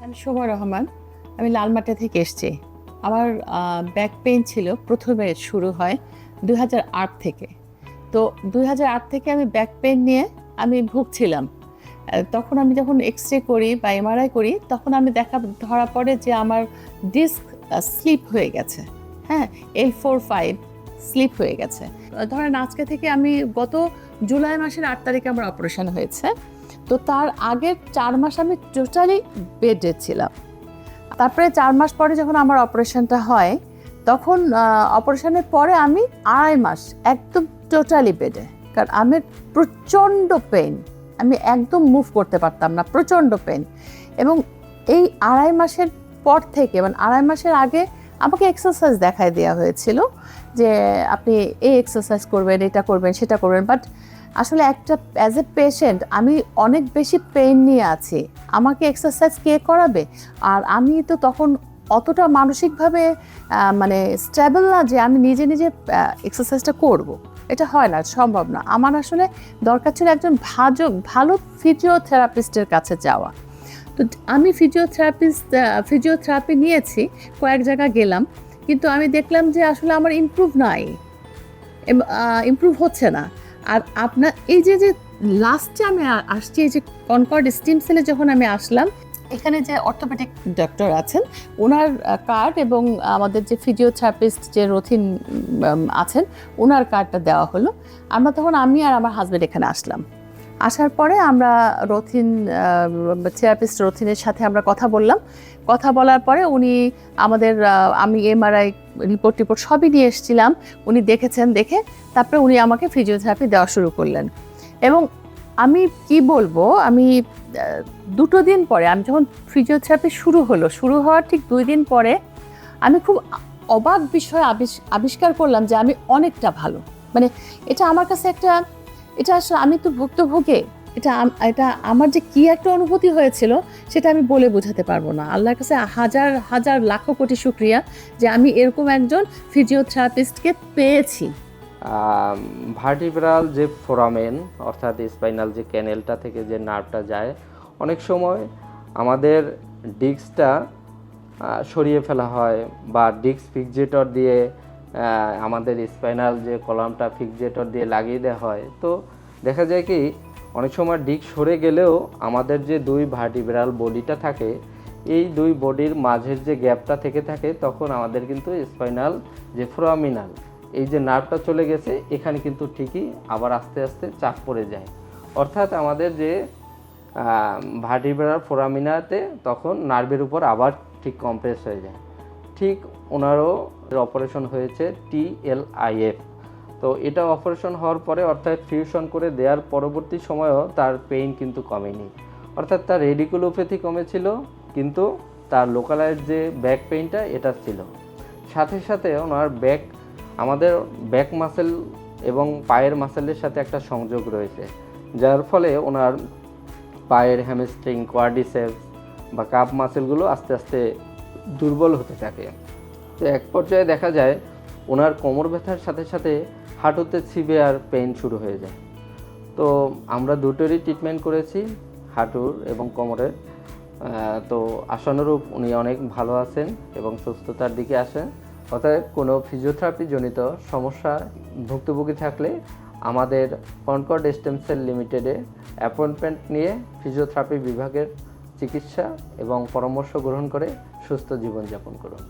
আমি শোভা রহমান। আমি লালমাটিয়া থেকে এসেছি। আমার ব্যাক পেইন ছিল, প্রথমে শুরু হয় 2008 থেকে। তো 2008 থেকে আমি ব্যাক পেইন নিয়ে আমি ভুগছিলাম। তখন আমি যখন এক্স-রে করি বা এমআরআই করি, তখন আমি ধরা পড়ে যে আমার ডিস্ক স্লিপ হয়ে গেছে। হ্যাঁ, L4-5 স্লিপ হয়ে গেছে। ধরেন আজকে থেকে আমি গত জুলাই মাসের 8 তারিখে আমার অপারেশন হয়েছে। তো তার আগের 4 মাস আমি টোটালি বেডে ছিলাম। তারপরে 4 মাস পরে যখন আমার অপারেশনটা হয়, তখন অপারেশনের পরে আমি 2.5 মাস একদম টোটালি বেডে। কারণ আমার প্রচণ্ড পেইন, আমি একদম মুভ করতে পারতাম না, প্রচণ্ড পেইন। এবং এই 2.5 মাসের পর থেকে, মানে 2.5 মাসের আগে আমাকে এক্সারসাইজ দেখায় দেওয়া হয়েছিল যে আপনি এই এক্সারসাইজ করবেন, এটা করবেন, সেটা করবেন। বাট আসলে একটা অ্যাজ এ পেশেন্ট আমি অনেক বেশি পেইন নিয়ে আছি, আমাকে এক্সারসাইজ কে করাবে? আর আমি তো তখন অতটা মানসিকভাবে মানে স্টেবল না যে আমি নিজে নিজে এক্সারসাইজটা করব। এটা হয় না, সম্ভব না। আমার আসলে দরকার ছিল একজন ভালো ফিজিওথেরাপিস্টের কাছে যাওয়া। তো আমি ফিজিওথেরাপি নিয়েছি, কয়েক জায়গায় গেলাম, কিন্তু আমি দেখলাম যে আসলে আমার ইমপ্রুভ হচ্ছে না। আর আপনার এই যে লাস্টে আমি আসছি, এই যে কনকর্ড স্টিম সেলে যখন আমি আসলাম, এখানে যে অর্থোপেডিক ডক্টর আছেন ওনার কার্ড এবং আমাদের যে ফিজিওথেরাপিস্ট যে রথিন আছেন ওনার কার্ডটা দেওয়া হলো। আমি আর আমার হাজব্যান্ড এখানে আসলাম। আসার পরে আমরা থেরাপিস্ট রথিনের সাথে আমরা কথা বললাম। কথা বলার পরে উনি আমাদের আমি এমআরআই রিপোর্ট সবই নিয়ে এসেছিলাম। উনি দেখেছেন, দেখে তারপরে উনি আমাকে ফিজিওথেরাপি দেওয়া শুরু করলেন। এবং আমি কি বলবো, আমি 2 দিন পরে, আমি যখন ফিজিওথেরাপি শুরু হওয়ার ঠিক 2 দিন পরে আমি খুব অবাক বিষয় আবিষ্কার করলাম যে আমি অনেকটা ভালো। মানে এটা আমার কাছে এটা আসলে আমি তো ভুক্তভোগী, এটা আমার যে কি একটা অনুভূতি হয়েছিল সেটা আমি বলে বোঝাতে পারবো না। আল্লাহর কাছে হাজার হাজার লাখো কোটি শুকরিয়া যে আমি এরকম একজন ফিজিওথেরাপিস্টকে পেয়েছি। ভার্টিব্রাল যে ফোরামেন অর্থাৎ স্পাইনাল যে ক্যানেলটা থেকে যে নার্ভটা যায়, অনেক সময় আমাদের ডিস্কটা সরিয়ে ফেলা হয় বা ডিস্ক ফিক্সেটর দিয়ে আমাদের স্পাইনাল যে কলামটা ফিক্সেটর দিয়ে লাগিয়ে দেওয়া হয়। তো দেখা যায় কি অনেক সময় ডিস্ক সরে গেলেও আমাদের যে 2 ভার্টিব্রাল বডিটা থাকে, এই 2 বডির মাঝের যে গ্যাপটা থেকে থাকে, তখন আমাদের কিন্তু স্পাইনাল যে ফোরামিনাল এই যে নার্ভটা চলে গেছে, এখানে কিন্তু ঠিকই আবার আস্তে আস্তে চাপ পড়ে যায়। অর্থাৎ আমাদের যে ভার্টিব্রাল ফোরামিনাতে তখন নার্ভের উপর আবার ঠিক কম্প্রেস হয়ে যায়। ঠিক ওনারও অপারেশন হয়েছে TLIF। তো এটা অপারেশন হওয়ার পরে অর্থাৎ ফিউশন করে দেওয়ার পরবর্তী সময়েও তার পেইন কিন্তু কমেনি। অর্থাৎ তার রেডিকুলোপ্যাথি কমেছিল, কিন্তু তার লোকালাইজ যে ব্যাক পেইনটা এটা ছিল। সাথে সাথে ওনার আমাদের ব্যাক মাসেল এবং পায়ের মাসেলের সাথে একটা সংযোগ রয়েছে, যার ফলে ওনার পায়ের হ্যামস্ট্রিং, কোয়াড্রিসেপস বা কাপ মাসেলগুলো আস্তে আস্তে দুর্বল হতে থাকে। তো এক পর্যায়ে দেখা যায় ওনার কোমর ব্যথার সাথে সাথে হাঁটুতে সিভিয়ার পেইন শুরু হয়ে যায়। তো আমরা দুটোরই ট্রিটমেন্ট করেছি, হাঁটুর এবং কোমরের। তো আশানুরূপ উনি অনেক ভালো আছেন এবং সুস্থতার দিকে আসেন। অর্থাৎ কোনো ফিজিওথেরাপি জনিত সমস্যা ভুক্তভোগী থাকলে আমাদের কনকর্ড স্টেম সেল লিমিটেডে অ্যাপয়েন্টমেন্ট নিয়ে ফিজিওথেরাপি বিভাগের চিকিৎসা এবং পরামর্শ গ্রহণ করে সুস্থ জীবনযাপন করুন।